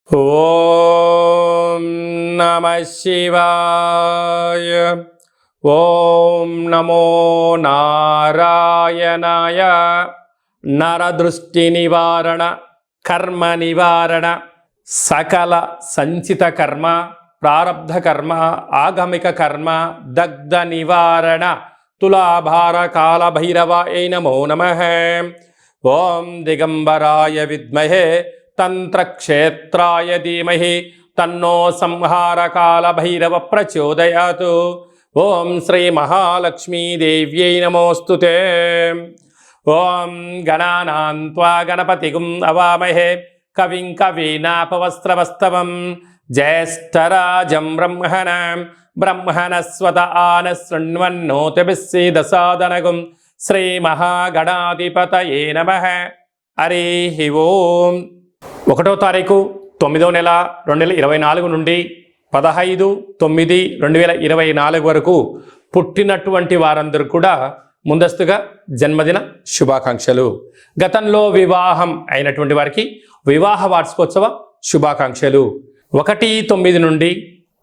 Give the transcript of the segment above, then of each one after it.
ఓం నమః శివాయ. ఓం నమో నారాయణాయ. నరదృష్టి నివారణ, కర్మ నివారణ, సకల సంచిత కర్మ, ప్రారబ్ధ కర్మ, ఆగమిక కర్మ, దగ్ధ నివారణ, తులాభార కాల భైరవాయ నమో నమః. ఓం దిగంబరాయ విద్మహే తంత్రక్షేత్రాయ ధీమహి తన్నో సంహారకాల భైరవ ప్రచోదయాత్. ఓం శ్రీ మహాలక్ష్మీదేవ్యై నమోస్తుతే. ఓం గణానాం త్వా గణపతిగుం అవామహే కవిం కవీనాపవస్త్రవస్తవం జ్యేష్ఠరాజం బ్రహ్మణస్వత ఆన శృణ్వన్నోతిభిస్సీదసాదనగుం. శ్రీ మహాగణాధిపతయే నమః. హరి ఓం. 1వ తారీఖు 9వ నెల 2024 నుండి 15/9/2024 వరకు పుట్టినటువంటి వారందరూ కూడా ముందస్తుగా జన్మదిన శుభాకాంక్షలు. గతంలో వివాహం అయినటువంటి వారికి వివాహ వార్షికోత్సవ శుభాకాంక్షలు. 1/9 నుండి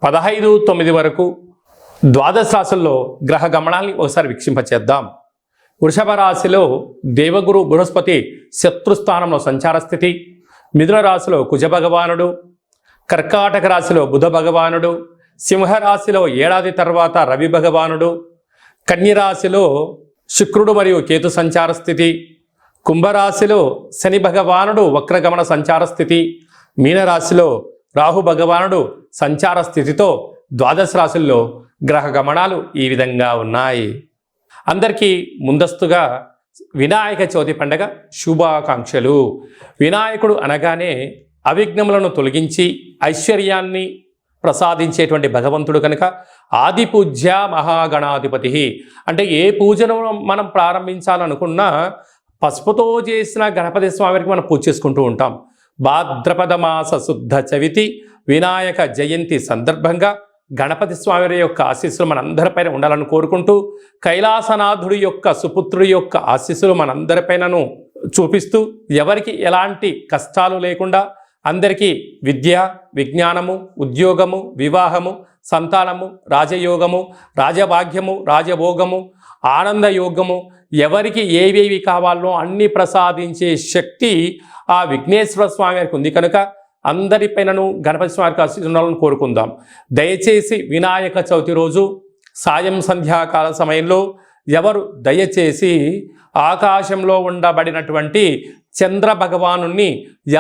15/9 వరకు ద్వాదశ రాశుల్లో గ్రహ గమనాల్ని ఒకసారి వీక్షింపచేద్దాం. వృషభ రాశిలో దేవగురు బృహస్పతి శత్రుస్థానంలో సంచార స్థితి. మిథున రాశిలో కుజ భగవానుడు, కర్కాటక రాశిలో బుధ భగవానుడు, సింహరాశిలో ఏడాది తర్వాత రవి భగవానుడు, కన్యరాశిలో శుక్రుడు మరియు కేతు సంచార స్థితి, కుంభరాశిలో శని భగవానుడు వక్రగమన సంచార స్థితి, మీనరాశిలో రాహు భగవానుడు సంచార స్థితితో ద్వాదశ రాశుల్లో గ్రహ గమనాలు ఈ విధంగా ఉన్నాయి. అందరికీ ముందస్తుగా వినాయక చవితి పండగ శుభాకాంక్షలు. వినాయకుడు అనగానే అవిఘ్నములను తొలగించి ఐశ్వర్యాన్ని ప్రసాదించేటువంటి భగవంతుడు కనుక ఆది పూజ్య మహాగణాధిపతి. అంటే ఏ పూజను మనం ప్రారంభించాలనుకున్నా పసుపుతో చేసిన గణపతి స్వామికి మనం పూజ చేసుకుంటూ ఉంటాం. భాద్రపద మాస శుద్ధ చవితి వినాయక జయంతి సందర్భంగా గణపతి స్వామి యొక్క ఆశీస్సులు మనందరిపైన ఉండాలని కోరుకుంటూ, కైలాసనాథుడి యొక్క సుపుత్రుడి యొక్క ఆశీస్సులు మనందరిపైనను చూపిస్తూ, ఎవరికి ఎలాంటి కష్టాలు లేకుండా అందరికీ విద్య, విజ్ఞానము, ఉద్యోగము, వివాహము, సంతానము, రాజయోగము, రాజభాగ్యము, రాజభోగము, ఆనందయోగము, ఎవరికి ఏవేవి కావాలో అన్ని ప్రసాదించే శక్తి ఆ విఘ్నేశ్వర స్వామి వారికి ఉంది కనుక అందరిపైనను గణపతి స్వామికి ఆశీర్వాదాలను కోరుకుందాం. దయచేసి వినాయక చవితి రోజు సాయం సంధ్యాకాల సమయంలో ఎవరు దయచేసి ఆకాశంలో ఉండబడినటువంటి చంద్ర భగవానుణ్ణి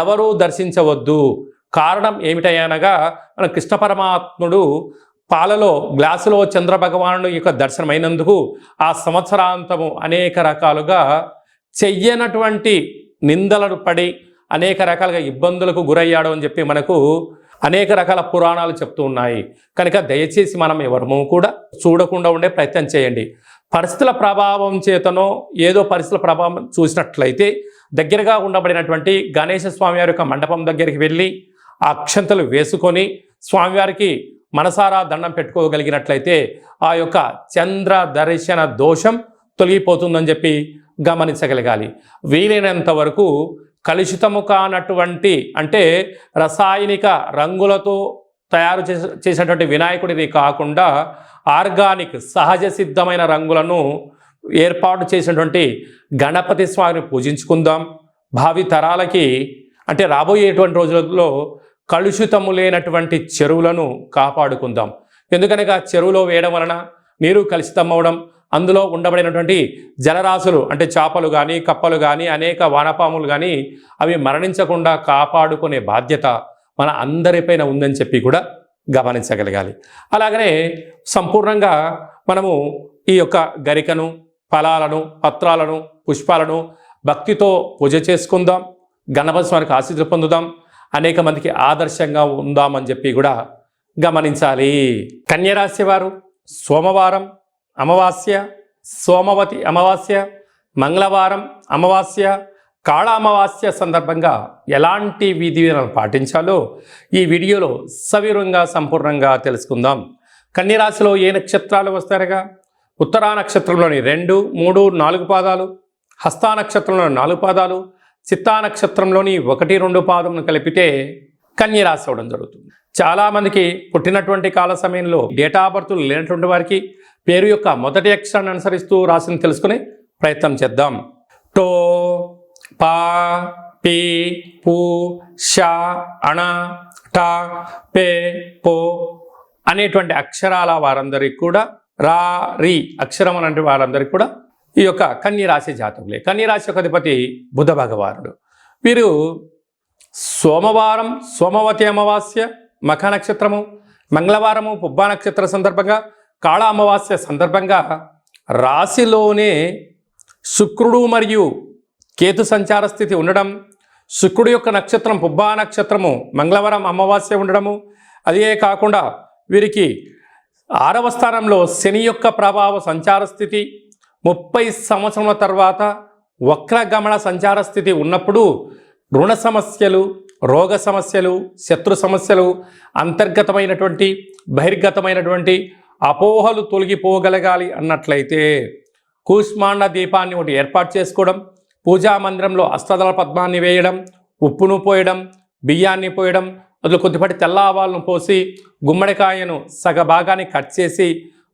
ఎవరూ దర్శించవద్దు. కారణం ఏమిటనగా మన కృష్ణ పరమాత్ముడు పాలలో గ్లాసులో చంద్ర భగవానుడు యొక్క దర్శనమైనందుకు ఆ సంవత్సరాంతము అనేక రకాలుగా చెయ్యనటువంటి నిందలను పడి అనేక రకాలుగా ఇబ్బందులకు గురయ్యాడు అని చెప్పి మనకు అనేక రకాల పురాణాలు చెప్తూ ఉన్నాయి. కనుక దయచేసి మనం ఎవరము కూడా చూడకుండా ఉండే ప్రయత్నం చేయండి. పరిస్థితుల ప్రభావం చేతనో ఏదో పరిస్థితుల ప్రభావం చూసినట్లయితే దగ్గరగా ఉండబడినటువంటి గణేశ స్వామివారి యొక్క మండపం దగ్గరికి వెళ్ళి ఆ అక్షంతలు వేసుకొని స్వామివారికి మనసారా దండం పెట్టుకోగలిగినట్లయితే ఆ యొక్క చంద్ర దర్శన దోషం తొలగిపోతుందని చెప్పి గమనించగలగాలి. వీలైనంత వరకు కలుషితము కానటువంటి, అంటే రసాయనిక రంగులతో తయారు చేసినటువంటి వినాయకుడిని కాకుండా ఆర్గానిక్ సహజ సిద్ధమైన రంగులను ఏర్పాటు చేసినటువంటి గణపతి స్వామిని పూజించుకుందాం. భావి తరాలకి, అంటే రాబోయేటువంటి రోజులలో కలుషితము లేనటువంటి చెరువులను కాపాడుకుందాం. ఎందుకనగా చెరువులో వేయడం వలన నీరు కలుషితం అవ్వడం, అందులో ఉండబడినటువంటి జలరాశులు అంటే చేపలు కానీ, కప్పలు కానీ, అనేక వానపాములు కానీ అవి మరణించకుండా కాపాడుకునే బాధ్యత మన అందరిపైన ఉందని చెప్పి కూడా గమనించగలగాలి. అలాగనే సంపూర్ణంగా మనము ఈ యొక్క గరికను, ఫలాలను, పత్రాలను, పుష్పాలను భక్తితో పూజ చేసుకుందాం. గణపతి స్వామికి ఆశీస్సులు పొందుదాం. అనేక మందికి ఆదర్శంగా ఉందామని చెప్పి కూడా గమనించాలి. కన్యరాశి వారు సోమవారం అమావాస్య, సోమవతి అమావాస్య, మంగళవారం అమావాస్య, కాళ అమావాస్య సందర్భంగా ఎలాంటి విధి విధానాలు పాటించాలో ఈ వీడియోలో సవివరంగా సంపూర్ణంగా తెలుసుకుందాం. కన్యరాశిలో ఏ నక్షత్రాలు వస్తారుగా? ఉత్తరా నక్షత్రంలోని 2, 3, 4 పాదాలు, హస్తా నక్షత్రంలోని 4 పాదాలు, చిత్తా నక్షత్రంలోని 1, 2 పాదమును కలిపితే కన్య రాశి అవ్వడం జరుగుతుంది. చాలామందికి పుట్టినటువంటి కాల సమయంలో డేటా ఆఫ్ బర్త్ లేనటువంటి వారికి పేరు యొక్క మొదటి అక్షరాన్ని అనుసరిస్తూ రాశిని తెలుసుకునే ప్రయత్నం చేద్దాం. టో, పా, పి, పు, ష, అణ, ట, పే, పో అనేటువంటి అక్షరాల వారందరికీ కూడా, రా, రి అక్షరం అనే వారందరికీ కూడా ఈ యొక్క కన్య రాశి జాతకులే. కన్య రాశి యొక్క అధిపతి బుధ భగవానుడు. వీరు సోమవారం సోమవతి అమావాస్య మఖ నక్షత్రము, మంగళవారము పుబ్బా నక్షత్ర సందర్భంగా, కాళ అమావాస్య సందర్భంగా రాశిలోనే శుక్రుడు మరియు కేతు సంచార స్థితి ఉండడం, శుక్రుడు యొక్క నక్షత్రం పుబ్బా నక్షత్రము మంగళవారం అమావాస్య ఉండడము, అదే కాకుండా వీరికి 6వ స్థానంలో శని యొక్క ప్రభావ సంచార స్థితి, 30 సంవత్సరాల తర్వాత వక్రగమన సంచార స్థితి ఉన్నప్పుడు రుణ సమస్యలు, రోగ సమస్యలు, శత్రు సమస్యలు, అంతర్గతమైనటువంటి బహిర్గతమైనటువంటి అపోహలు తొలగిపోగలగాలి అన్నట్లయితే కూష్మాండ దీపాన్ని ఒకటి ఏర్పాటు చేసుకోవడం, పూజా మందిరంలో అష్టదళ పద్మాన్ని వేయడం, ఉప్పును పోయడం, బియ్యాన్ని పోయడం, అందులో కొద్దిపాటి తెల్ల ఆవాలను పోసి గుమ్మడికాయను సగ భాగాన్ని కట్ చేసి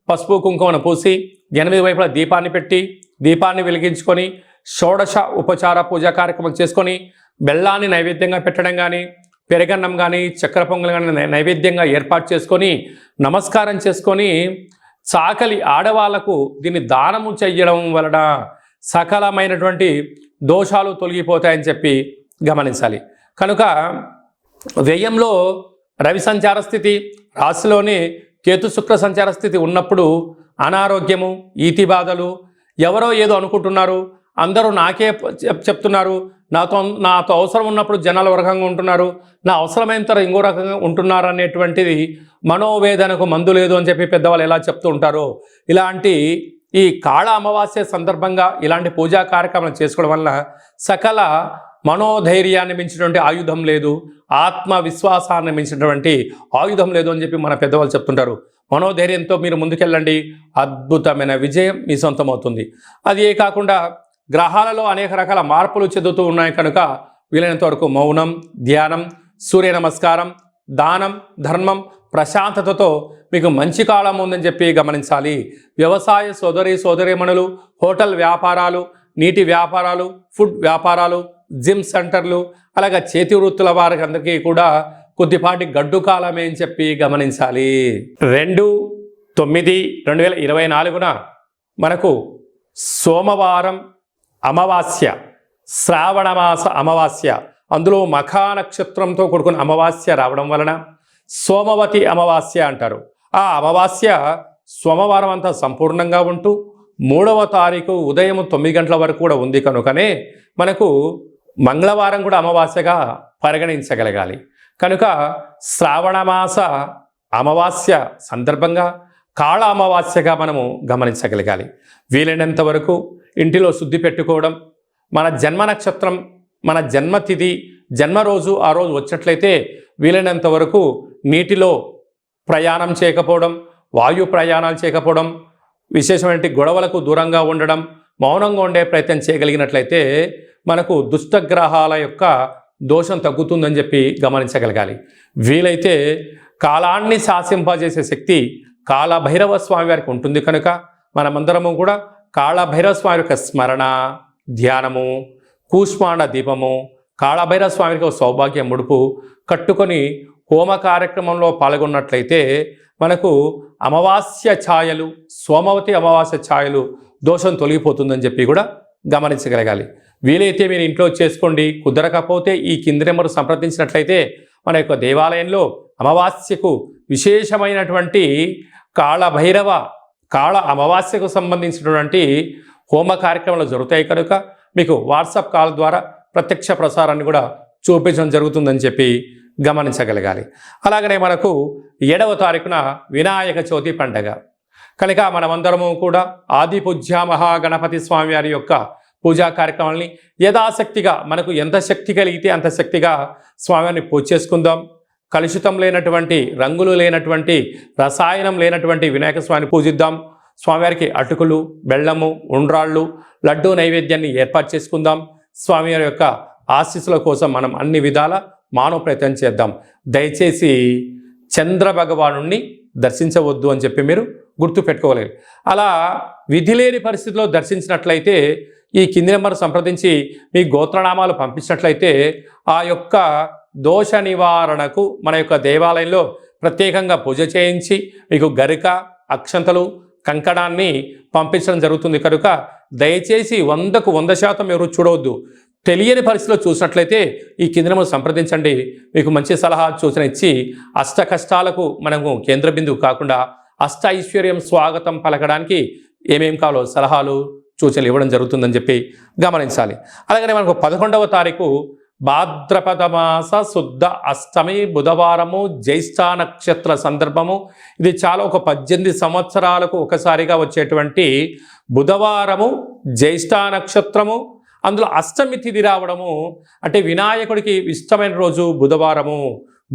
పసుపు కుంకుమను పూసి 8 వైపులా దీపాన్ని పెట్టి దీపాన్ని వెలిగించుకొని షోడశ ఉపచార పూజా కార్యక్రమం చేసుకొని బెల్లాన్ని నైవేద్యంగా పెట్టడం కానీ, పెరగన్నం కానీ, చక్కెర పొంగల్ కానీ నైవేద్యంగా ఏర్పాటు చేసుకొని నమస్కారం చేసుకొని చాకలి ఆడవాళ్లకు దీన్ని దానము చెయ్యడం వలన సకలమైనటువంటి దోషాలు తొలగిపోతాయని చెప్పి గమనించాలి. కనుక వ్యయంలో రవి సంచార స్థితి, రాశిలోని కేతు శుక్ర సంచార స్థితి ఉన్నప్పుడు అనారోగ్యము, ఈతి బాధలు, ఎవరో ఏదో అనుకుంటున్నారు, అందరూ నాకే చెప్తున్నారు, నాతో అవసరం ఉన్నప్పుడు జనాలు ఒక రకంగా ఉంటున్నారు, నా అవసరమైన తర్వాత ఇంకో రకంగా ఉంటున్నారు అనేటువంటిది మనోవేదనకు మందు లేదు అని చెప్పి పెద్దవాళ్ళు ఎలా చెప్తూ ఉంటారో, ఇలాంటి ఈ కాళ అమావాస్య సందర్భంగా ఇలాంటి పూజా కార్యక్రమాలు చేసుకోవడం వల్ల సకల మనోధైర్యాన్ని మించినటువంటి ఆయుధం లేదు, ఆత్మవిశ్వాసాన్ని మించినటువంటి ఆయుధం లేదు అని చెప్పి మన పెద్దవాళ్ళు చెప్తుంటారు. మనోధైర్యంతో మీరు ముందుకెళ్ళండి, అద్భుతమైన విజయం మీ సొంతమవుతుంది. అది కాకుండా గ్రహాలలో అనేక రకాల మార్పులు చెందుతూ ఉన్నాయి కనుక వీలైనంత వరకు మౌనం, ధ్యానం, సూర్య నమస్కారం, దానం, ధర్మం, ప్రశాంతతతో మీకు మంచి కాలం ఉందని చెప్పి గమనించాలి. వ్యవసాయ సోదరీమణులు, హోటల్ వ్యాపారాలు, నీటి వ్యాపారాలు, ఫుడ్ వ్యాపారాలు, జిమ్ సెంటర్లు, అలాగే చేతి వృత్తుల వారికి అందరికీ కూడా కొద్దిపాటి గడ్డు కాలమే అని చెప్పి గమనించాలి. 2/9/2024 మనకు సోమవారం అమావాస్య, శ్రావణమాస అమావాస్య, అందులో మఖా నక్షత్రంతో కూడుకున్న అమావాస్య రావడం వలన సోమవతి అమావాస్య అంటారు. ఆ అమావాస్య సోమవారం అంతా సంపూర్ణంగా ఉంటూ 3వ తారీఖు ఉదయం 9 గంటల వరకు కూడా ఉంది కనుకనే మనకు మంగళవారం కూడా అమావాస్యగా పరిగణించగలగాలి. కనుక శ్రావణమాస అమావాస్య సందర్భంగా కాళ అమావాస్యగా మనము గమనించగలగాలి. వీలైనంత వరకు ఇంటిలో శుద్ధి పెట్టుకోవడం, మన జన్మ నక్షత్రం, మన జన్మతిథి, జన్మరోజు ఆ రోజు వచ్చినట్లయితే వీలైనంత వరకు నీటిలో ప్రయాణం చేయకపోవడం, వాయు ప్రయాణాలు చేయకపోవడం, విశేషమైన గొడవలకు దూరంగా ఉండడం, మౌనంగా ఉండే ప్రయత్నం చేయగలిగినట్లయితే మనకు దుష్టగ్రహాల యొక్క దోషం తగ్గుతుందని చెప్పి గమనించగలగాలి. వీలైతే కాలాన్ని శాసింపజేసే శక్తి కాళభైరవ స్వామి వారికి ఉంటుంది కనుక మనమందరము కూడా కాళభైరవ స్వామి యొక్క స్మరణ, ధ్యానము, కూష్మాండ దీపము, కాళభైరవ స్వామికి సౌభాగ్య ముడుపు కట్టుకొని హోమ కార్యక్రమంలో పాల్గొన్నట్లయితే మనకు అమావాస్య ఛాయలు, సోమవతి అమావాస్య ఛాయలు దోషం తొలగిపోతుందని చెప్పి కూడా గమనించగలగాలి. వీలైతే మీరు ఇంట్లో చేసుకోండి, కుదరకపోతే ఈ కింది నెంబరు సంప్రదించినట్లయితే మన యొక్క దేవాలయంలో అమావాస్యకు విశేషమైనటువంటి కాళ అమావాస్యకు సంబంధించినటువంటి హోమ కార్యక్రమాలు జరుగుతాయి కనుక మీకు వాట్సాప్ కాల్ ద్వారా ప్రత్యక్ష ప్రసారాన్ని కూడా చూపించడం జరుగుతుందని చెప్పి గమనించగలగాలి. అలాగనే మనకు 7వ తారీఖున వినాయక చవితి పండగ కనుక మనమందరము కూడా ఆది పూజ్య మహాగణపతి స్వామి వారి యొక్క పూజా కార్యక్రమాలని యథాశక్తిగా మనకు ఎంత శక్తి కలిగితే అంత శక్తిగా స్వామివారిని పూజ చేసుకుందాం. కలుషితం లేనటువంటి, రంగులు లేనటువంటి, రసాయనం లేనటువంటి వినాయక స్వామిని పూజిద్దాం. స్వామివారికి అటుకులు, బెల్లము, ఉండ్రాళ్ళు, లడ్డూ నైవేద్యాన్ని ఏర్పాటు చేసుకుందాం. స్వామివారి యొక్క ఆశీస్సుల కోసం మనం అన్ని విధాల మానవ ప్రయత్నం చేద్దాం. దయచేసి చంద్ర భగవానుణ్ణి దర్శించవద్దు అని చెప్పి మీరు గుర్తు పెట్టుకోగలరు. అలా విధి లేని పరిస్థితిలో దర్శించినట్లయితే ఈ కింది నెంబర్ సంప్రదించి మీ గోత్రనామాలు పంపించినట్లయితే ఆ యొక్క దోష నివారణకు మన యొక్క దేవాలయంలో ప్రత్యేకంగా పూజ చేయించి మీకు గరిక, అక్షంతలు, కంకణాన్ని పంపించడం జరుగుతుంది. కనుక దయచేసి 100కు 100% ఎవరు చూడవద్దు. తెలియని పరిస్థితిలో చూసినట్లయితే ఈ కింది నెంబర్ సంప్రదించండి. మీకు మంచి సలహా సూచన ఇచ్చి అష్ట కష్టాలకు మనము కేంద్ర బిందువు కాకుండా అష్ట ఐశ్వర్యం స్వాగతం పలకడానికి ఏమేం కావాలో సలహాలు సూచనలు ఇవ్వడం జరుగుతుందని చెప్పి గమనించాలి. అలాగనే మనకు 11వ తారీఖు భాద్రపద మాస శుద్ధ అష్టమి బుధవారము, జ్యేష్ఠ నక్షత్ర సందర్భము. ఇది చాలా ఒక 18 సంవత్సరాలకు ఒకసారిగా వచ్చేటువంటి బుధవారము, జ్యేష్ఠ నక్షత్రము, అందులో అష్టమి తిథి రావడము. అంటే వినాయకుడికి ఇష్టమైన రోజు బుధవారము,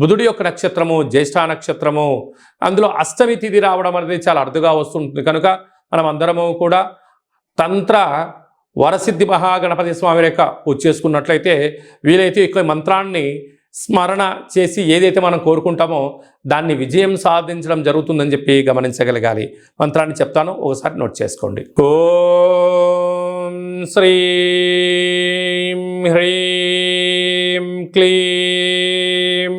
బుధుడి యొక్క నక్షత్రము జ్యేష్ఠ నక్షత్రము, అందులో అష్టమి తిథి రావడం అనేది చాలా అరుదుగా వస్తుంటుంది. కనుక మనం అందరము కూడా తంత్ర వరసిద్ధి మహాగణపతి స్వామి యొక్క పూజ చేసుకున్నట్లయితే వీలైతే ఎక్కువ మంత్రాన్ని స్మరణ చేసి ఏదైతే మనం కోరుకుంటామో దాన్ని విజయం సాధించడం జరుగుతుందని చెప్పి గమనించగలగాలి. మంత్రాన్ని చెప్తాను, ఒకసారి నోట్ చేసుకోండి. ఓం శ్రీం హ్రీం క్లీం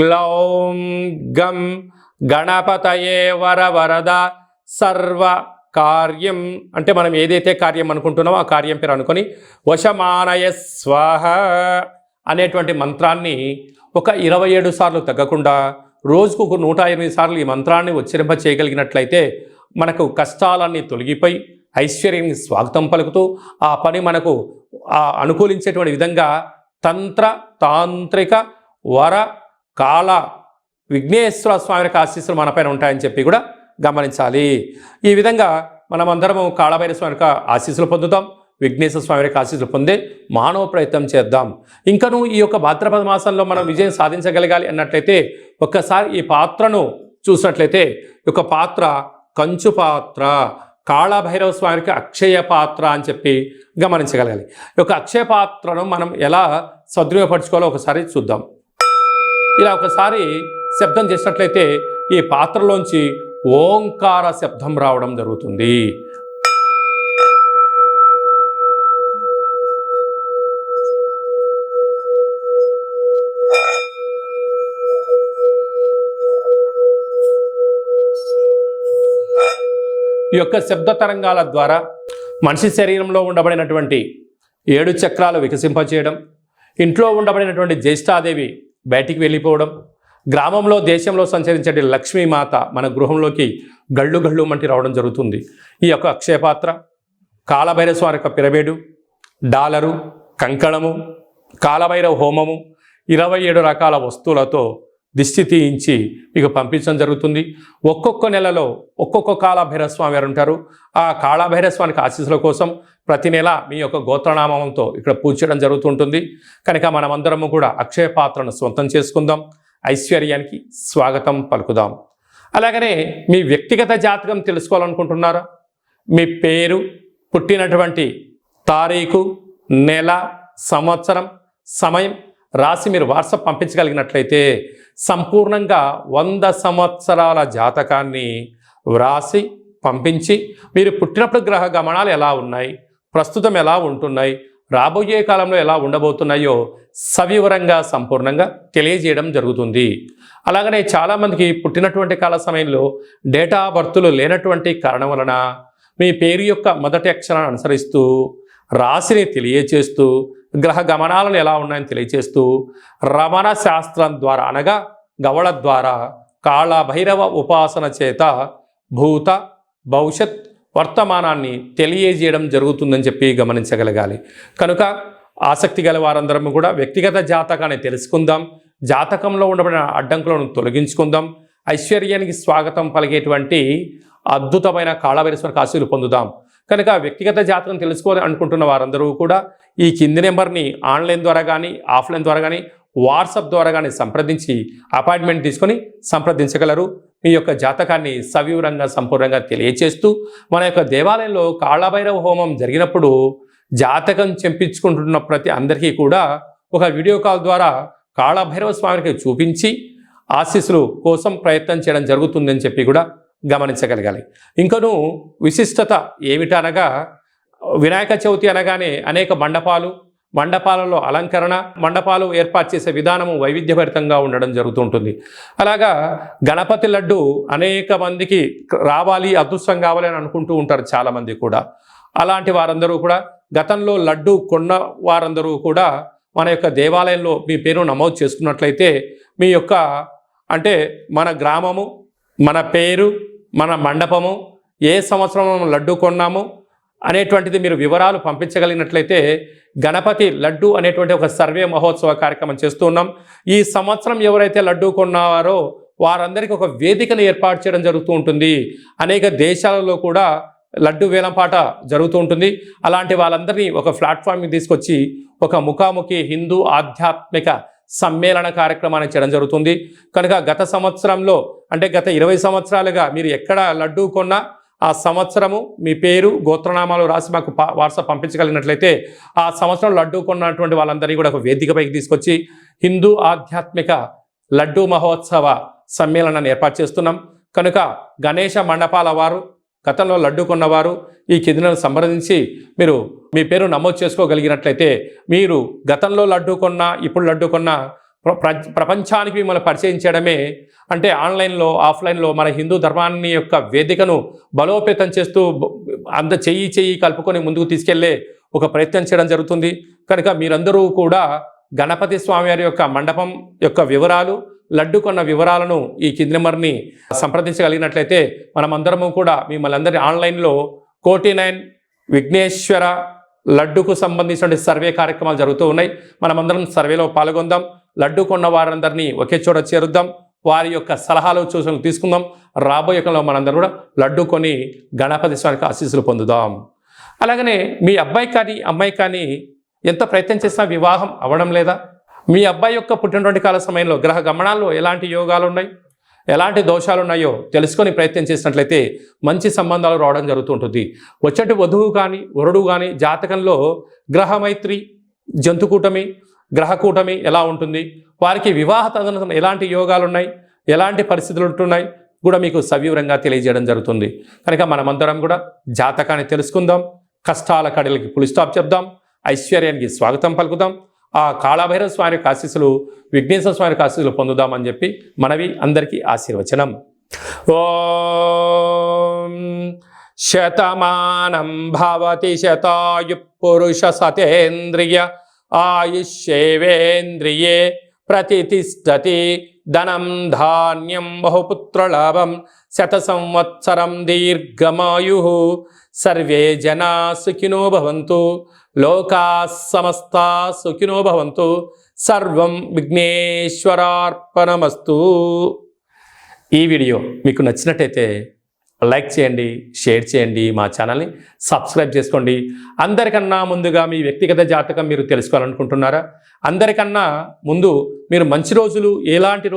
గ్లౌం గం గణపతయే వరవరద సర్వ కార్యం. అంటే మనం ఏదైతే కార్యం అనుకుంటున్నామో ఆ కార్యం పేరు అనుకొని వశమానయ స్వాహ అనేటువంటి మంత్రాన్ని ఒక 27 సార్లు తగ్గకుండా రోజుకు ఒక 108 సార్లు ఈ మంత్రాన్ని ఉచ్చరింప చేయగలిగినట్లయితే మనకు కష్టాలన్నీ తొలగిపోయి ఐశ్వర్యానికి స్వాగతం పలుకుతూ ఆ పని మనకు అనుకూలించేటువంటి విధంగా తంత్ర తాంత్రిక వర కాల విఘ్నేశ్వర స్వామి యొక్క ఆశీస్సులు మనపైన ఉంటాయని చెప్పి కూడా గమనించాలి. ఈ విధంగా మనమందరము కాళభైరవ స్వామి యొక్క ఆశీస్సులు పొందుతాం, విఘ్నేశ్వర స్వామి యొక్క ఆశీస్సులు పొందే మానవ ప్రయత్నం చేద్దాం. ఇంకను ఈ యొక్క భాద్రపద మాసంలో మనం విజయం సాధించగలగాలి అన్నట్లయితే ఒక్కసారి ఈ పాత్రను చూసినట్లయితే ఒక పాత్ర కంచు పాత్ర, కాళభైరవ స్వామికి అక్షయ పాత్ర అని చెప్పి గమనించగలగాలి. ఈ యొక్క అక్షయ పాత్రను మనం ఎలా సద్వినియోగపరచుకోవాలో ఒకసారి చూద్దాం. ఇలా ఒకసారి శబ్దం చేసినట్లయితే ఈ పాత్రలోంచి ఓంకార శబ్దం రావడం జరుగుతుంది. ఈ యొక్క శబ్ద తరంగాల ద్వారా మనిషి శరీరంలో ఉండబడినటువంటి 7 చక్రాలు వికసింపచేయడం, ఇంట్లో ఉండబడినటువంటి జ్యేష్ఠాదేవి బయటికి వెళ్ళిపోవడం, గ్రామంలో దేశంలో సంచరించే లక్ష్మీమాత మన గృహంలోకి గళ్ళు గళ్ళు మంటి రావడం జరుగుతుంది. ఈ యొక్క అక్షయపాత్ర, కాళభైరవ స్వామి యొక్క పిరమిడు, డాలరు, కంకణము, కాళభైరవ హోమము, 27 రకాల వస్తువులతో దిష్టి తీయించి మీకు పంపించడం జరుగుతుంది. ఒక్కొక్క నెలలో ఒక్కొక్క కాళభైరవ స్వామి వారు ఉంటారు. ఆ కాళభైరవ స్వామికి ఆశీస్సుల కోసం ప్రతి నెల మీ యొక్క గోత్రనామంతో ఇక్కడ పూజ చేయడం జరుగుతుంటుంది. కనుక మనమందరము కూడా అక్షయ పాత్రను సొంతం చేసుకుందాం, ఐశ్వర్యానికి స్వాగతం పలుకుదాం. అలాగనే మీ వ్యక్తిగత జాతకం తెలుసుకోవాలనుకుంటున్నారా? మీ పేరు, పుట్టినటువంటి తారీఖు, నెల, సంవత్సరం, సమయం రాసి మీరు వాట్సాప్ పంపించగలిగినట్లయితే సంపూర్ణంగా 100 సంవత్సరాల జాతకాన్ని వ్రాసి పంపించి మీరు పుట్టినప్పుడు గ్రహ గమనాలు ఎలా ఉన్నాయి, ప్రస్తుతం ఎలా ఉంటున్నాయి, రాబోయే కాలంలో ఎలా ఉండబోతున్నాయో సవివరంగా సంపూర్ణంగా తెలియజేయడం జరుగుతుంది. అలాగనే చాలామందికి పుట్టినటువంటి కాల సమయంలో డేటా బర్త్లు లేనటువంటి కారణం వలన మీ పేరు యొక్క మొదటి అక్షరాన్ని అనుసరిస్తూ రాశిని తెలియచేస్తూ గ్రహ గమనాలను ఎలా ఉన్నాయని తెలియచేస్తూ రమణ శాస్త్రం ద్వారా అనగా గవళ ద్వారా కాళభైరవ ఉపాసన చేత భూత భవిష్యత్ వర్తమానాన్ని తెలియజేయడం జరుగుతుందని చెప్పి గమనించగలగాలి. కనుక ఆసక్తి గల వారందరం కూడా వ్యక్తిగత జాతకాన్ని తెలుసుకుందాం, జాతకంలో ఉండబడిన అడ్డంకులను తొలగించుకుందాం, ఐశ్వర్యానికి స్వాగతం పలిగేటువంటి అద్భుతమైన కాళభైరవ ఆశీస్సులు పొందుదాం. కనుక వ్యక్తిగత జాతకం తెలుసుకోవాలి అనుకుంటున్న వారందరూ కూడా ఈ కింది నెంబర్ని ఆన్లైన్ ద్వారా కానీ ఆఫ్లైన్ ద్వారా కానీ వాట్సాప్ ద్వారా కానీ సంప్రదించి అపాయింట్మెంట్ తీసుకొని సంప్రదించగలరు. మీ యొక్క జాతకాన్ని సవివరంగా సంపూర్ణంగా తెలియచేస్తూ మన యొక్క దేవాలయంలో కాళభైరవ హోమం జరిగినప్పుడు జాతకం చెంపించుకుంటున్న ప్రతి అందరికీ కూడా ఒక వీడియో కాల్ ద్వారా కాళభైరవ స్వామికి చూపించి ఆశీస్సులు కోసం ప్రయత్నం చేయడం జరుగుతుందని చెప్పి కూడా గమనించగలగాలి. ఇంకను విశిష్టత ఏమిటనగా వినాయక చవితి అనగానే అనేక మండపాలలో అలంకరణ, మండపాలు ఏర్పాటు చేసే విధానము వైవిధ్యభరితంగా ఉండడం జరుగుతుంటుంది. అలాగా గణపతి లడ్డు అనేక మందికి రావాలి, అదృష్టం కావాలి అని అనుకుంటూ ఉంటారు చాలామంది కూడా. అలాంటి వారందరూ కూడా గతంలో లడ్డు కొన్న వారందరూ కూడా మన యొక్క దేవాలయంలో మీ పేరు నమోదు చేసుకున్నట్లయితే మీ యొక్క అంటే మన గ్రామము, మన పేరు, మన మండపము, ఏ సంవత్సరం మనం లడ్డు కొన్నాము అనేటువంటిది మీరు వివరాలు పంపించగలిగినట్లయితే గణపతి లడ్డు అనేటువంటి ఒక సర్వే మహోత్సవ కార్యక్రమం చేస్తూ ఉన్నాం. ఈ సంవత్సరం ఎవరైతే లడ్డు కొన్నారో వారందరికీ ఒక వేదికను ఏర్పాటు చేయడం జరుగుతూ ఉంటుంది. అనేక దేశాలలో కూడా లడ్డు వేలంపాట జరుగుతూ ఉంటుంది. అలాంటి వాళ్ళందరినీ ఒక ప్లాట్ఫామ్కి తీసుకొచ్చి ఒక ముఖాముఖి హిందూ ఆధ్యాత్మిక సమ్మేళన కార్యక్రమాన్ని చేయడం జరుగుతుంది. కనుక గత సంవత్సరంలో అంటే గత 20 సంవత్సరాలుగా మీరు ఎక్కడ లడ్డు కొన్నా ఆ సంవత్సరము మీ పేరు, గోత్రనామాలు రాసి మాకు వాట్సాప్ పంపించగలిగినట్లయితే ఆ సంవత్సరం లడ్డు కొన్నటువంటి వాళ్ళందరినీ కూడా ఒక వేదికపైకి తీసుకొచ్చి హిందూ ఆధ్యాత్మిక లడ్డు మహోత్సవ సమ్మేళనాన్ని ఏర్పాటు చేస్తున్నాం. కనుక గణేష మండపాల వారు, గతంలో లడ్డు కొన్నవారు ఈ కిందను సంప్రదించి మీరు మీ పేరు నమోదు చేసుకోగలిగినట్లయితే మీరు గతంలో లడ్డు కొన్నా ఇప్పుడు లడ్డు కొన్నా ప్రపంచానికి మిమ్మల్ని పరిచయం చేయడమే అంటే ఆన్లైన్లో ఆఫ్లైన్లో మన హిందూ ధర్మాన్ని యొక్క వేదికను బలోపేతం చేస్తూ చెయ్యి కలుపుకొని ముందుకు తీసుకెళ్లే ఒక ప్రయత్నం చేయడం జరుగుతుంది. కనుక మీరందరూ కూడా గణపతి స్వామివారి యొక్క మండపం యొక్క వివరాలు, లడ్డు కొన్న వివరాలను ఈ కింది నెంబర్ని సంప్రదించగలిగినట్లయితే మనమందరము కూడా మిమ్మల్ని అందరి ఆన్లైన్లో 49 విఘ్నేశ్వర లడ్డుకు సంబంధించిన సర్వే కార్యక్రమాలు జరుగుతూ ఉన్నాయి. మనమందరం సర్వేలో పాల్గొందాం. లడ్డు కొన్న వారందరినీ ఒకే చోట చేరుద్దాం. వారి యొక్క సలహాలు సూచనలు తీసుకుందాం. రాబోయే కాలంలో మనందరం కూడా లడ్డు కొని గణపతి స్వామికి ఆశీస్సులు పొందుదాం. అలాగనే మీ అబ్బాయి కానీ అమ్మాయి కానీ ఎంత ప్రయత్నం చేసినా వివాహం అవ్వడం లేదా? మీ అబ్బాయి యొక్క పుట్టినటువంటి కాల సమయంలో గ్రహ గమనాల్లో ఎలాంటి యోగాలు ఉన్నాయి, ఎలాంటి దోషాలు ఉన్నాయో తెలుసుకొని ప్రయత్నం చేసినట్లయితే మంచి సంబంధాలు రావడం జరుగుతుంటుంది. వచ్చేటి వధువు కానీ వరుడు కానీ జాతకంలో గ్రహమైత్రి, జంతుకూటమి, గ్రహకూటమి ఎలా ఉంటుంది, వారికి వివాహ తదనంతరం ఎలాంటి యోగాలు ఉన్నాయి, ఎలాంటి పరిస్థితులు ఉంటున్నాయి కూడా మీకు సవివరంగా తెలియజేయడం జరుగుతుంది. కనుక మనమందరం కూడా జాతకాన్ని తెలుసుకుందాం. కష్టాల కడలకి పులి స్టాప్ చెప్దాం. ఐశ్వర్యానికి స్వాగతం పలుకుదాం. ఆ కాళభైరవ స్వామి యొక్క ఆశీస్సులు, విఘ్నేశ్వర స్వామి యొక్క ఆశీస్సులు పొందుదామని చెప్పి మనవి అందరికీ ఆశీర్వచనం. ఓం శతమానం భవతి శతాయు పురుష సతేంద్రియ ఆయుష్యేవేంద్రియే ప్రతితిష్టతి ధనం ధాన్యం బహుపుత్రలాభం శత సంవత్సరం దీర్ఘమాయు సర్వే జనా సుఖినో భవంతు లోకా సమస్తా సుఖినో భవంతు సర్వం విఘ్నేశ్వరార్పణమస్తు. ఈ వీడియో మీకు నచ్చినట్టయితే లైక్ చేయండి, షేర్ చేయండి, మా ఛానల్ని సబ్స్క్రైబ్ చేసుకోండి. అందరికన్నా ముందుగా మీ వ్యక్తిగత జాతకం మీరు తెలుసుకోవాలనుకుంటున్నారా? అందరికన్నా ముందు మీరు మంచి రోజులు, ఎలాంటి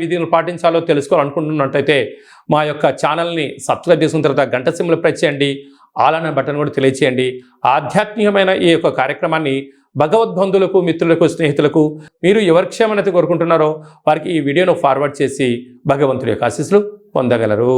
విధులు పాటించాలో తెలుసుకోవాలనుకుంటున్నట్టయితే మా యొక్క ఛానల్ని సబ్స్క్రైబ్ చేసుకున్న తర్వాత గంట సింబల్ ప్రెస్ చేయండి. ఆల్ అనే బటన్ కూడా తెలియచేయండి. ఆధ్యాత్మికమైన ఈ యొక్క కార్యక్రమాన్ని భగవద్బంధువులకు, మిత్రులకు, స్నేహితులకు మీరు ఎవరి క్షేమన్నతి కోరుకుంటున్నారో వారికి ఈ వీడియోను ఫార్వర్డ్ చేసి భగవంతుడి యొక్క ఆశీస్సులు పొందగలరు.